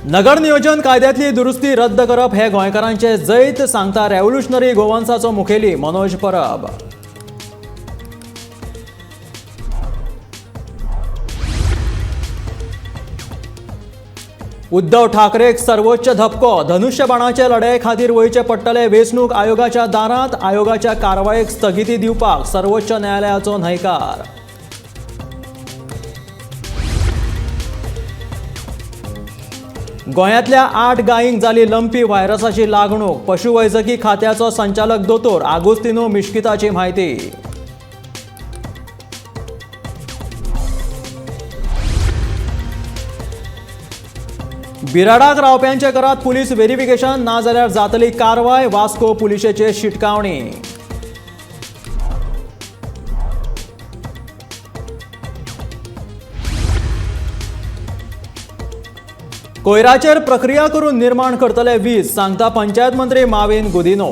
नगर नियोजन कायद्यातली दुरुस्ती रद्द करप हे गोंयकारांचे जैत, सांगता रेव्होल्युशनरी गोवन्साचो मुखेली मनोज परब। उद्धव ठाकरेक सर्वोच्च धपको, धनुष्यबाणाचे लढाये खातीर वयचे पडटले वेंचणूक आयोगाच्या दारांत, आयोगाच्या कारवायेक स्थगिती दिवपाक सर्वोच्च न्यायालयाचो न्हयकार। गोंयांतल्या 8 गायींक जाली लंपी व्हायरसाची लागणूक, पशुवैजकी खात्याचो संचालक दोतोर आगोस्तिनो मिश्किताची म्हायती। बिराडाक रावप्यांच्या घरात पुलीस व्हेरिफिकेशन, ना जाल्यार जातली कारवाय, वास्को पुलिशेचे शिटकावणी। कोयराचेर प्रक्रिया करून निर्माण करतले वीज, सांगता पंचायत मंत्री माविन गुदिनो।